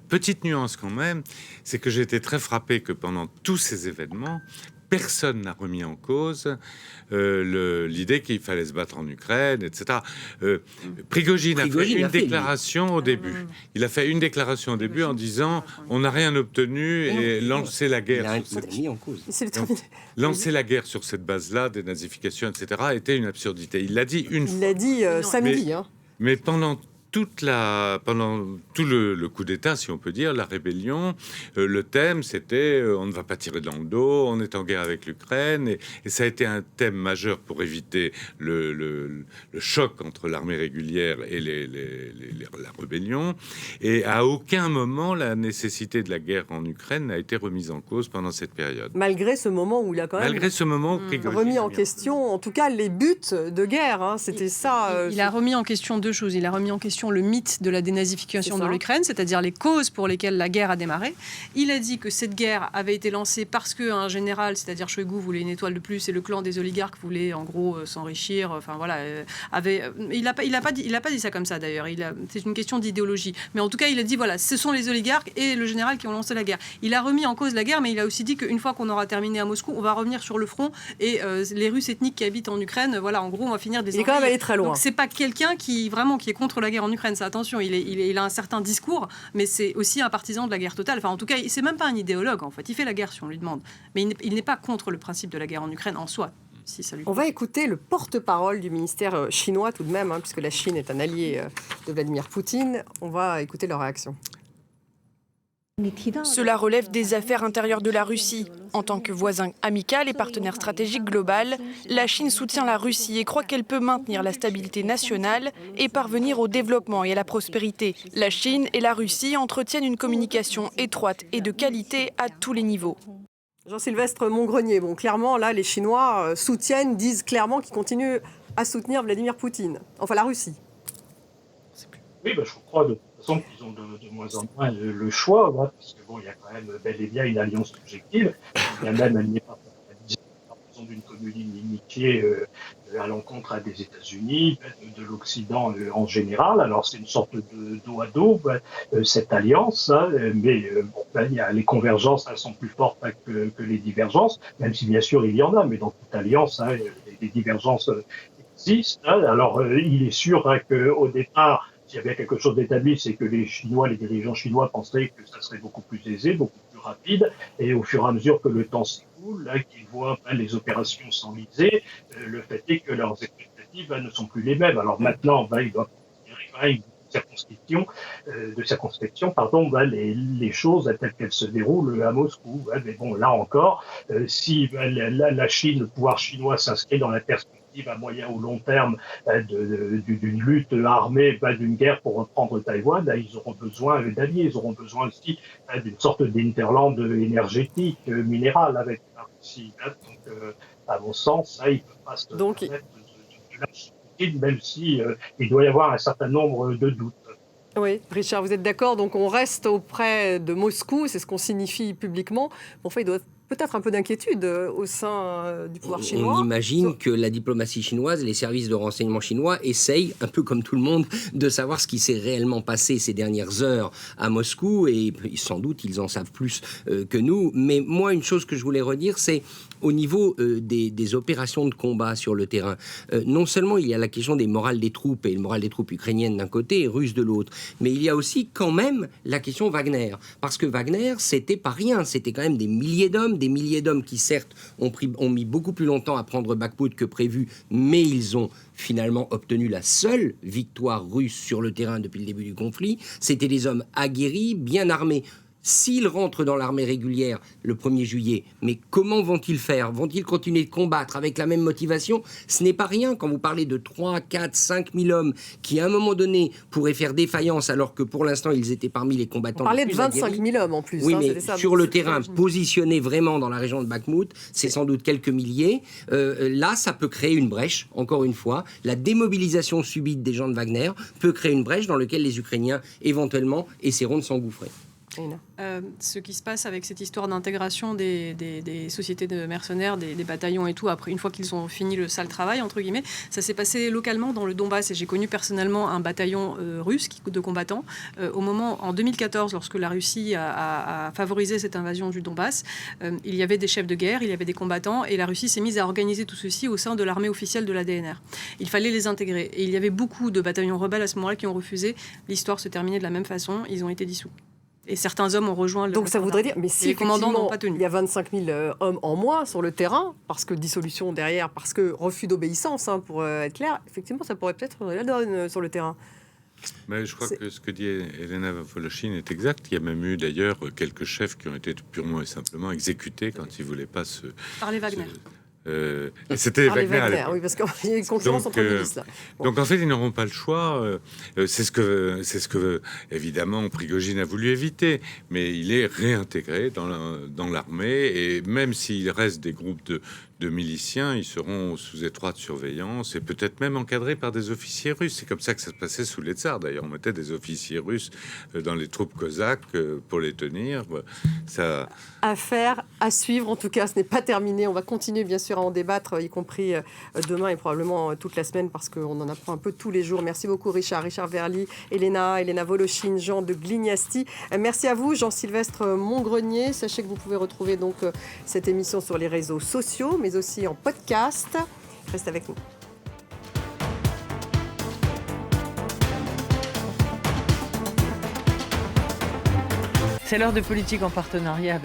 Petite nuance quand même, c'est que j'ai été très frappé que pendant tous ces événements, personne n'a remis en cause l'idée qu'il fallait se battre en Ukraine, etc. Prigojine a fait une déclaration au début. Il a fait une déclaration au début en disant on n'a rien obtenu et lancer la guerre. Lancer la guerre sur cette base-là, dénazification, etc., était une absurdité. Il l'a dit une fois. Il l'a dit samedi. Mais pendant tout le coup d'État, si on peut dire, la rébellion, le thème, c'était on ne va pas tirer dans le dos, on est en guerre avec l'Ukraine, et ça a été un thème majeur pour éviter le choc entre l'armée régulière et la rébellion. Et à aucun moment, la nécessité de la guerre en Ukraine n'a été remise en cause pendant cette période. Malgré ce moment où il a quand même remis en question, en tout cas, les buts de guerre. Hein, c'était ça. Il a remis en question deux choses. Il a remis en question question le mythe de la dénazification de l'Ukraine, c'est-à-dire les causes pour lesquelles la guerre a démarré. Il a dit que cette guerre avait été lancée parce qu'un général, c'est-à-dire Shoigu, voulait une étoile de plus et le clan des oligarques voulait en gros s'enrichir. Enfin voilà, il n'a pas dit ça comme ça d'ailleurs. C'est une question d'idéologie. Mais en tout cas, il a dit voilà, ce sont les oligarques et le général qui ont lancé la guerre. Il a remis en cause la guerre, mais il a aussi dit qu'une fois qu'on aura terminé à Moscou, on va revenir sur le front et les Russes ethniques qui habitent en Ukraine, voilà, en gros, on va finir des. Il est quand même allé très loin. Donc c'est pas quelqu'un qui est contre la guerre en Ukraine. Ça, attention, il a un certain discours, mais c'est aussi un partisan de la guerre totale. Enfin, en tout cas, c'est même pas un idéologue en fait. Il fait la guerre si on lui demande, mais il n'est pas contre le principe de la guerre en Ukraine en soi. Si ça lui... On va écouter le porte-parole du ministère chinois tout de même, puisque la Chine est un allié de Vladimir Poutine. On va écouter leur réaction. Cela relève des affaires intérieures de la Russie. En tant que voisin amical et partenaire stratégique global, la Chine soutient la Russie et croit qu'elle peut maintenir la stabilité nationale et parvenir au développement et à la prospérité. La Chine et la Russie entretiennent une communication étroite et de qualité à tous les niveaux. Jean-Sylvestre Montgrenier, bon, clairement, là, les Chinois disent clairement qu'ils continuent à soutenir Vladimir Poutine, enfin la Russie. Oui, je crois de toute façon qu'ils ont de moins en moins le choix, parce que il y a quand même bel et bien une alliance objective. Il y a même, elle n'est pas en raison d'une commune inimitié à l'encontre des États-Unis, de l'Occident en général. Alors c'est une sorte de dos à dos, cette alliance, mais les convergences sont plus fortes que les divergences, même si bien sûr il y en a, mais dans toute alliance, les divergences existent. Alors il est sûr qu'au départ, s'il y avait quelque chose d'établi, c'est que les dirigeants chinois pensaient que ça serait beaucoup plus aisé, beaucoup plus rapide, et au fur et à mesure que le temps s'écoule, qu'ils voient les opérations s'enliser, le fait est que leurs expectatives ne sont plus les mêmes. Alors maintenant, ils doivent considérer de circonspection, les choses telles qu'elles se déroulent à Moscou. Mais bon, là encore, si la Chine, le pouvoir chinois s'inscrit dans la perspective à moyen ou long terme d'une lutte armée, d'une guerre pour reprendre Taïwan, ils auront besoin d'alliés, ils auront besoin aussi d'une sorte d'interland énergétique, minéral avec la Russie. Donc, à mon sens, ils ne peuvent pas se permettre de lâcher, même si il doit y avoir un certain nombre de doutes. Oui, Richard, vous êtes d'accord? Donc on reste auprès de Moscou, c'est ce qu'on signifie publiquement. Enfin, il doit peut-être un peu d'inquiétude au sein du pouvoir chinois. On imagine que la diplomatie chinoise, les services de renseignement chinois essayent, un peu comme tout le monde, de savoir ce qui s'est réellement passé ces dernières heures à Moscou, et sans doute ils en savent plus que nous. Mais moi, une chose que je voulais redire, c'est au niveau des opérations de combat sur le terrain. Non seulement il y a la question des morales des troupes, et le moral des troupes ukrainiennes d'un côté et russes de l'autre, mais il y a aussi quand même la question Wagner. Parce que Wagner, c'était pas rien, c'était quand même des milliers d'hommes qui certes ont mis beaucoup plus longtemps à prendre Bakhmout que prévu, mais ils ont finalement obtenu la seule victoire russe sur le terrain depuis le début du conflit. C'était des hommes aguerris, bien armés. S'ils rentrent dans l'armée régulière le 1er juillet, mais comment vont-ils faire? Vont-ils continuer de combattre avec la même motivation? Ce n'est pas rien quand vous parlez de 3, 4, 5 000 hommes qui, à un moment donné, pourraient faire défaillance alors que pour l'instant, ils étaient parmi les combattants. On parlait de 25 000 hommes en plus. Oui, mais sur le terrain, positionnés vraiment dans la région de Bakhmout, c'est sans doute quelques milliers. Là, ça peut créer une brèche, encore une fois. La démobilisation subite des gens de Wagner peut créer une brèche dans laquelle les Ukrainiens, éventuellement, essaieront de s'engouffrer. Ce qui se passe avec cette histoire d'intégration des sociétés de mercenaires, des bataillons et tout, après une fois qu'ils ont fini le sale travail, entre guillemets, ça s'est passé localement dans le Donbass, et j'ai connu personnellement un bataillon russe de combattants en 2014, lorsque la Russie a favorisé cette invasion du Donbass. Il y avait des chefs de guerre, il y avait des combattants, et la Russie s'est mise à organiser tout ceci au sein de l'armée officielle de la DNR. Il fallait les intégrer, et il y avait beaucoup de bataillons rebelles à ce moment-là qui ont refusé. L'histoire se terminait de la même façon, ils ont été dissous. Et certains hommes ont rejoint le... Donc ça voudrait dire, mais si les commandants n'ont pas tenu. Il y a 25 000 hommes en moins sur le terrain, parce que dissolution derrière, parce que refus d'obéissance, pour être clair, effectivement, ça pourrait peut-être la donne sur le terrain. Mais je crois que ce que dit Elena Voloshin est exact. Il y a même eu d'ailleurs quelques chefs qui ont été purement et simplement exécutés quand ils ne voulaient pas se... Par les Wagner. Et c'était Par les Wagner à Wagner, l'époque. oui, parce qu'il y a une concurrence entre milices là. Bon. Donc en fait, ils n'auront pas le choix. C'est ce que évidemment Prigojine a voulu éviter. Mais il est réintégré dans l'armée et même s'il reste des groupes de miliciens, ils seront sous étroite surveillance et peut-être même encadrés par des officiers russes. C'est comme ça que ça se passait sous les tsars. D'ailleurs, on mettait des officiers russes dans les troupes cosaques pour les tenir. Ça... Affaire à suivre. En tout cas, ce n'est pas terminé. On va continuer, bien sûr, à en débattre, y compris demain et probablement toute la semaine, parce qu'on en apprend un peu tous les jours. Merci beaucoup, Richard Verly, Elena Volochine, Jean de Glignasti. Merci à vous, Jean-Sylvestre Mongrenier. Sachez que vous pouvez retrouver donc cette émission sur les réseaux sociaux, mais aussi en podcast. Restez avec nous. C'est l'heure de Politique en partenariat avec